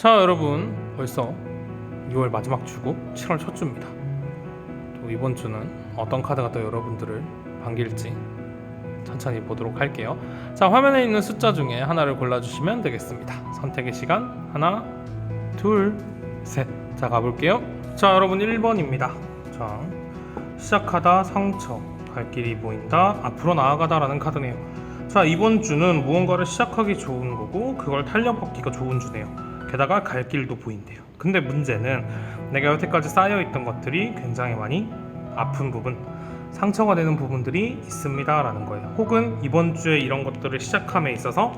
자 여러분, 벌써 6월 마지막 주고 7월 첫 주입니다. 또 이번 주는 어떤 카드가 또 여러분들을 반길지 천천히 보도록 할게요. 자, 화면에 있는 숫자 중에 하나를 골라주시면 되겠습니다. 선택의 시간 하나, 둘, 셋. 자, 가볼게요. 자, 여러분 1번입니다. 자, 시작하다 상처, 갈 길이 보인다, 앞으로 나아가다 라는 카드네요. 자, 이번 주는 무언가를 시작하기 좋은 거고 그걸 탄력받기가 좋은 주네요. 게다가 갈 길도 보인대요. 근데 문제는 내가 여태까지 쌓여있던 것들이 굉장히 많이 아픈 부분, 상처가 되는 부분들이 있습니다 라는 거예요. 혹은 이번 주에 이런 것들을 시작함에 있어서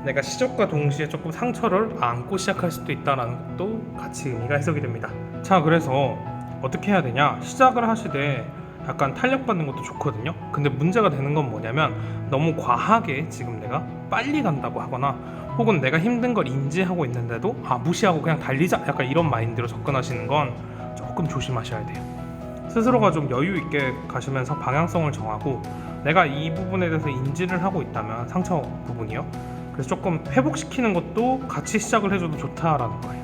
내가 시작과 동시에 조금 상처를 안고 시작할 수도 있다는 것도 같이 의미가 해석이 됩니다. 자, 그래서 어떻게 해야 되냐, 시작을 하시되 약간 탄력받는 것도 좋거든요. 근데 문제가 되는 건 뭐냐면 너무 과하게 지금 내가 빨리 간다고 하거나 혹은 내가 힘든 걸 인지하고 있는데도 무시하고 그냥 달리자, 약간 이런 마인드로 접근하시는 건 조금 조심하셔야 돼요. 스스로가 좀 여유 있게 가시면서 방향성을 정하고 내가 이 부분에 대해서 인지를 하고 있다면, 상처 부분이요, 그래서 조금 회복시키는 것도 같이 시작을 해줘도 좋다라는 거예요.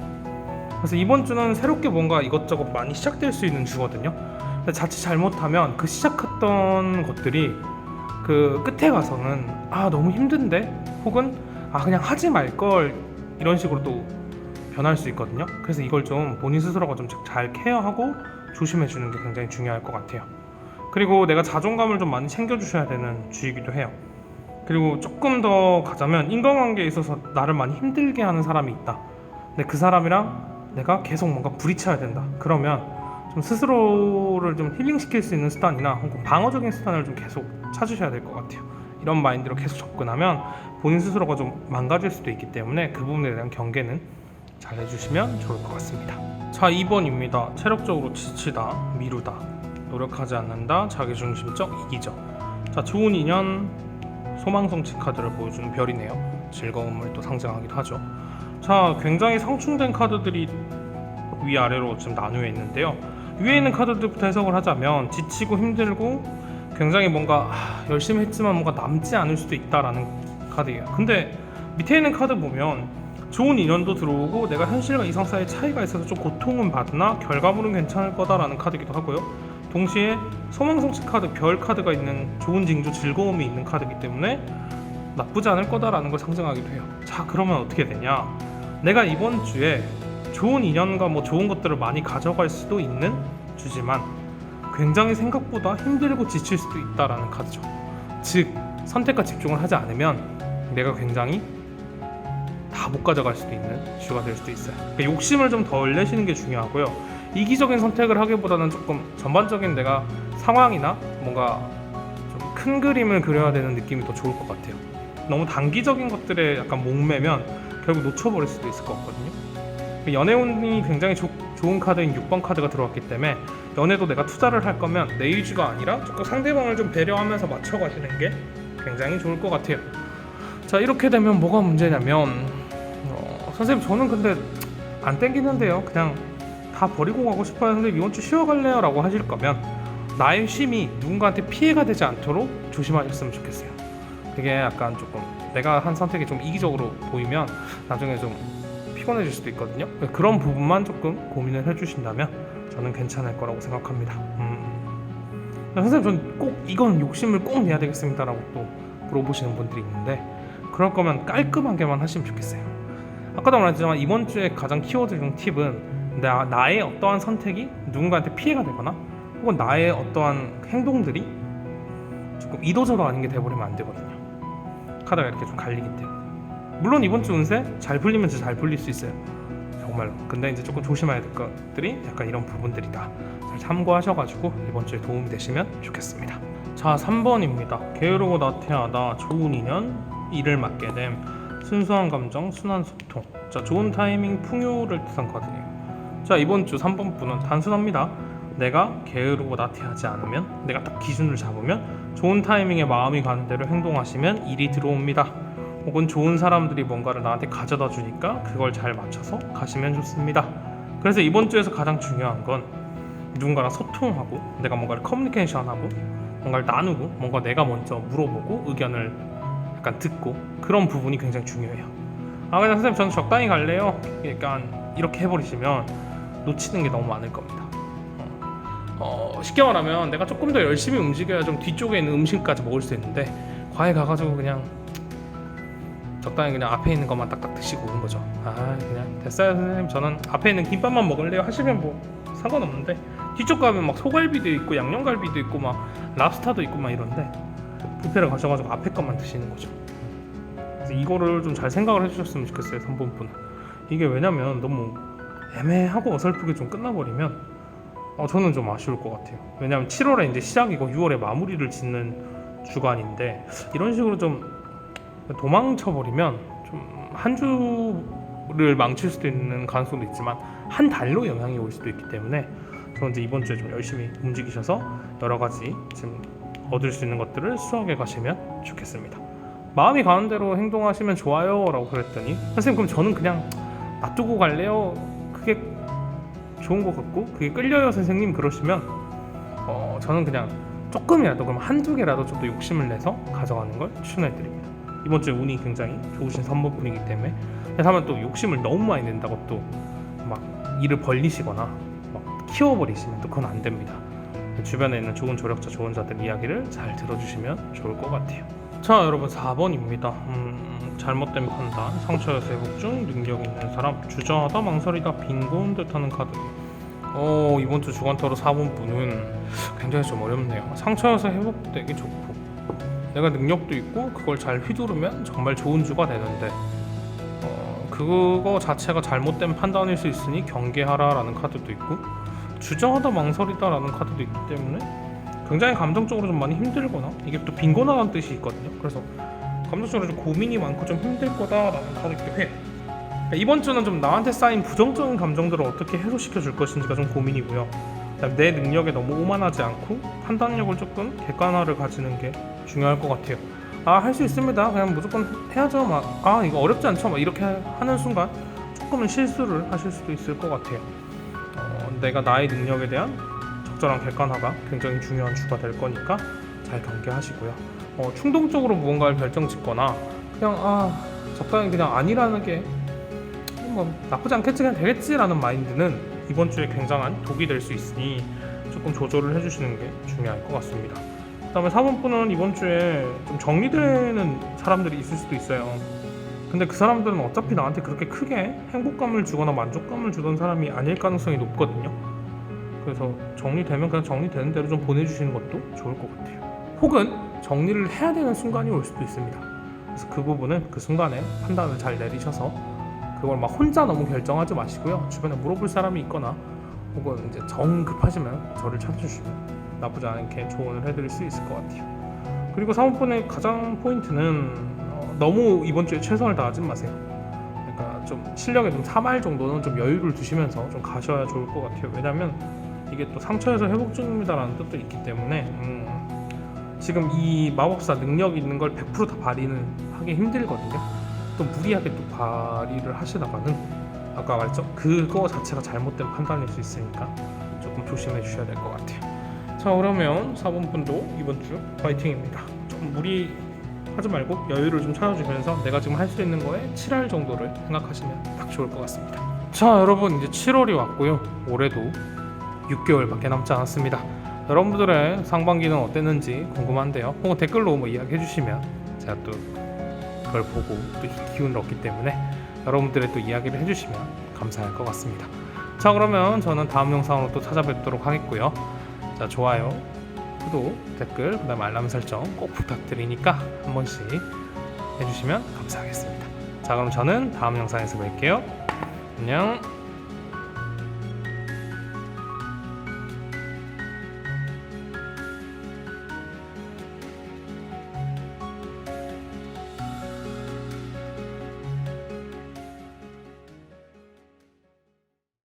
그래서 이번 주는 새롭게 뭔가 이것저것 많이 시작될 수 있는 주거든요. 근데 자칫 잘못하면 그 시작했던 것들이 그 끝에 가서는 너무 힘든데, 혹은 그냥 하지 말걸, 이런 식으로 또 변할 수 있거든요. 그래서 이걸 좀 본인 스스로가 좀 잘 케어하고 조심해 주는 게 굉장히 중요할 것 같아요. 그리고 내가 자존감을 좀 많이 챙겨주셔야 되는 주이기도 해요. 그리고 조금 더 가자면 인간관계에 있어서 나를 많이 힘들게 하는 사람이 있다. 근데 그 사람이랑 내가 계속 뭔가 부딪혀야 된다. 그러면 좀 스스로를 좀 힐링시킬 수 있는 수단이나 혹은 방어적인 수단을 좀 계속 찾으셔야 될 것 같아요. 이런 마인드로 계속 접근하면 본인 스스로가 좀 망가질 수도 있기 때문에 그 부분에 대한 경계는 잘 해주시면 좋을 것 같습니다. 자, 2번입니다. 체력적으로 지치다, 미루다, 노력하지 않는다, 자기중심적, 이기적. 자, 좋은 인연, 소망성취 카드를 보여주는 별이네요. 즐거움을 또 상징하기도 하죠. 자, 굉장히 상충된 카드들이 위아래로 지금 나누어 있는데요. 위에 있는 카드들부터 해석을 하자면 지치고 힘들고 굉장히 뭔가 열심히 했지만 뭔가 남지 않을 수도 있다라는 카드예요. 근데 밑에 있는 카드 보면 좋은 인연도 들어오고 내가 현실과 이상 사이의 차이가 있어서 좀 고통은 받으나 결과물은 괜찮을 거다라는 카드이기도 하고요. 동시에 소망성취 카드, 별 카드가 있는 좋은 징조, 즐거움이 있는 카드이기 때문에 나쁘지 않을 거다라는 걸 상징하기도 해요. 자, 그러면 어떻게 되냐, 내가 이번 주에 좋은 인연과 좋은 것들을 많이 가져갈 수도 있는 주지만 굉장히 생각보다 힘들고 지칠 수도 있다라는 카드죠. 즉, 선택과 집중을 하지 않으면 내가 굉장히 다 못 가져갈 수도 있는 주가 될 수도 있어요. 그러니까 욕심을 좀 덜 내시는 게 중요하고요. 이기적인 선택을 하기보다는 조금 전반적인 내가 상황이나 뭔가 좀 큰 그림을 그려야 되는 느낌이 더 좋을 것 같아요. 너무 단기적인 것들에 약간 목매면 결국 놓쳐버릴 수도 있을 것 같거든요. 연애운이 굉장히 좋은 카드인 6번 카드가 들어왔기 때문에 연애도 내가 투자를 할 거면 내 의지가 아니라 조금 상대방을 좀 배려하면서 맞춰가시는 게 굉장히 좋을 것 같아요. 자, 이렇게 되면 뭐가 문제냐면 선생님, 저는 근데 안 땡기는데요, 그냥 다 버리고 가고 싶어요, 선생님 이번 주 쉬어갈래요? 라고 하실 거면 나의 쉼이 누군가한테 피해가 되지 않도록 조심하셨으면 좋겠어요. 되게 약간 조금 내가 한 선택이 좀 이기적으로 보이면 나중에 좀 피곤해질 수도 있거든요. 그런 부분만 조금 고민을 해주신다면 저는 괜찮을 거라고 생각합니다. 선생님, 저는 꼭 이건 욕심을 꼭 내야 되겠습니다 라고 또 물어보시는 분들이 있는데, 그럴 거면 깔끔하게만 하시면 좋겠어요. 아까도 말했지만 이번 주에 가장 키워드 중 팁은 나의 어떠한 선택이 누군가한테 피해가 되거나 혹은 나의 어떠한 행동들이 조금 이도저도 아닌 게 돼버리면 안 되거든요. 카드가 이렇게 좀 갈리기 때문에. 물론 이번 주 운세 잘 풀리면 진짜 잘 풀릴 수 있어요, 정말로. 근데 이제 조금 조심해야 될 것들이 약간 이런 부분들이다. 잘 참고하셔가지고 이번 주에 도움이 되시면 좋겠습니다. 자, 3번입니다. 게으르고 나태하다, 좋은 인연, 일을 맡게 됨, 순수한 감정, 순한 소통. 자, 좋은 타이밍, 풍요를 뜻한 카드네요. 자, 이번 주 3번 분은 단순합니다. 내가 게으르고 나태하지 않으면, 내가 딱 기준을 잡으면 좋은 타이밍에 마음이 가는 대로 행동하시면 일이 들어옵니다. 혹은 좋은 사람들이 뭔가를 나한테 가져다 주니까 그걸 잘 맞춰서 가시면 좋습니다. 그래서 이번 주에서 가장 중요한 건 누군가랑 소통하고 내가 뭔가를 커뮤니케이션하고 뭔가를 나누고 뭔가 내가 먼저 물어보고 의견을 약간 듣고, 그런 부분이 굉장히 중요해요. 아 그냥 선생님 저는 적당히 갈래요. 약간 이렇게 해버리시면 놓치는 게 너무 많을 겁니다. 쉽게 말하면 내가 조금 더 열심히 움직여야 좀 뒤쪽에 있는 음식까지 먹을 수 있는데 과외 가가지고 그냥 적당히 그냥 앞에 있는 것만 딱딱 드시고 오는 거죠. 아 그냥 됐어요 선생님 저는 앞에 있는 김밥만 먹을래요 하시면 뭐 상관없는데 뒤쪽 가면 막 소갈비도 있고 양념갈비도 있고 막 랍스타도 있고 막 이런데 뷔페를 가셔가지고 앞에 것만 드시는 거죠. 그래서 이거를 좀 잘 생각을 해주셨으면 좋겠어요 3번분은. 이게 왜냐면 너무 애매하고 어설프게 좀 끝나버리면 저는 좀 아쉬울 것 같아요. 왜냐면 7월에 이제 시작이고 6월에 마무리를 짓는 주간인데 이런 식으로 좀 도망쳐버리면 좀 한 주를 망칠 수도 있는 가능성도 있지만 한 달로 영향이 올 수도 있기 때문에 저는 이제 이번 주에 좀 열심히 움직이셔서 여러 가지 지금 얻을 수 있는 것들을 수확해 가시면 좋겠습니다. 마음이 가는 대로 행동하시면 좋아요 라고 그랬더니 선생님 그럼 저는 그냥 놔두고 갈래요? 그게 좋은 것 같고 그게 끌려요 선생님 그러시면 저는 그냥 조금이라도 그럼 한두 개라도 좀 더 욕심을 내서 가져가는 걸 추천해드립니다. 이번 주에 운이 굉장히 좋으신 3번분이기 때문에 하면 또 욕심을 너무 많이 낸다고 또 막 일을 벌리시거나 막 키워버리시면 또 그건 안 됩니다. 주변에 있는 좋은 조력자 좋은 자들 이야기를 잘 들어주시면 좋을 것 같아요. 자 여러분 4번입니다. 잘못된 판단, 상처여서 회복 중 능력 있는 사람, 주저하다 망설이다 빈곤 듯하는 카드. 이번 주 주간타로 4번분은 굉장히 좀 어렵네요. 상처여서 회복되기 좋고 내가 능력도 있고 그걸 잘 휘두르면 정말 좋은 주가 되는데 그거 자체가 잘못된 판단일 수 있으니 경계하라라는 카드도 있고 주저하다 망설이다라는 카드도 있기 때문에 굉장히 감정적으로 좀 많이 힘들거나 이게 또 빈곤하다는 뜻이 있거든요. 그래서 감정적으로 좀 고민이 많고 좀 힘들 거다라는 카드이기도 해요. 그러니까 이번 주는 좀 나한테 쌓인 부정적인 감정들을 어떻게 해소시켜 줄 것인지가 좀 고민이고요. 내 능력에 너무 오만하지 않고 판단력을 조금 객관화를 가지는 게 중요할 것 같아요. 할 수 있습니다. 그냥 무조건 해야죠. 이거 어렵지 않죠. 이렇게 하는 순간 조금은 실수를 하실 수도 있을 것 같아요. 내가 나의 능력에 대한 적절한 객관화가 굉장히 중요한 주가 될 거니까 잘 경계하시고요. 충동적으로 무언가를 결정짓거나 그냥 적당히 그냥 아니라는 게 뭐 나쁘지 않겠지 그냥 되겠지라는 마인드는 이번 주에 굉장한 독이 될 수 있으니 조금 조절을 해주시는 게 중요할 것 같습니다. 그 다음에 4번분은 이번 주에 좀 정리되는 사람들이 있을 수도 있어요. 근데 그 사람들은 어차피 나한테 그렇게 크게 행복감을 주거나 만족감을 주던 사람이 아닐 가능성이 높거든요. 그래서 정리되면 그냥 정리되는 대로 좀 보내주시는 것도 좋을 것 같아요. 혹은 정리를 해야 되는 순간이 올 수도 있습니다. 그래서 그 부분은 그 순간에 판단을 잘 내리셔서 그걸 막 혼자 너무 결정하지 마시고요. 주변에 물어볼 사람이 있거나 혹은 이제 정 급하시면 저를 찾아주시면 나쁘지 않게 조언을 해드릴 수 있을 것 같아요. 그리고 3번분의 가장 포인트는 너무 이번 주에 최선을 다하지 마세요. 그러니까 좀 실력에 좀 3할 정도는 좀 여유를 두시면서 좀 가셔야 좋을 것 같아요. 왜냐면 이게 또 상처에서 회복 중입니다라는 뜻도 있기 때문에 지금 이 마법사 능력 있는 걸 100% 다 발휘는 하기 힘들거든요. 또 무리하게 또 발휘를 하시다가는 아까 말했죠? 그거 자체가 잘못된 판단일 수 있으니까 조금 조심해 주셔야 될 것 같아요. 자 그러면 4번분도 이번 주 파이팅입니다. 좀 무리하지 말고 여유를 좀 찾아주면서 내가 지금 할 수 있는 거에 7할 정도를 생각하시면 딱 좋을 것 같습니다. 자 여러분 이제 7월이 왔고요. 올해도 6개월밖에 남지 않았습니다. 여러분들의 상반기는 어땠는지 궁금한데요. 혹은 댓글로 뭐 이야기해 주시면 제가 또 그걸 보고 또 기운을 얻기 때문에 여러분들의 또 이야기를 해주시면 감사할 것 같습니다. 자 그러면 저는 다음 영상으로 또 찾아뵙도록 하겠고요. 자 좋아요, 구독, 댓글, 그 다음에 알람 설정 꼭 부탁드리니까 한 번씩 해주시면 감사하겠습니다. 자 그럼 저는 다음 영상에서 뵐게요. 안녕.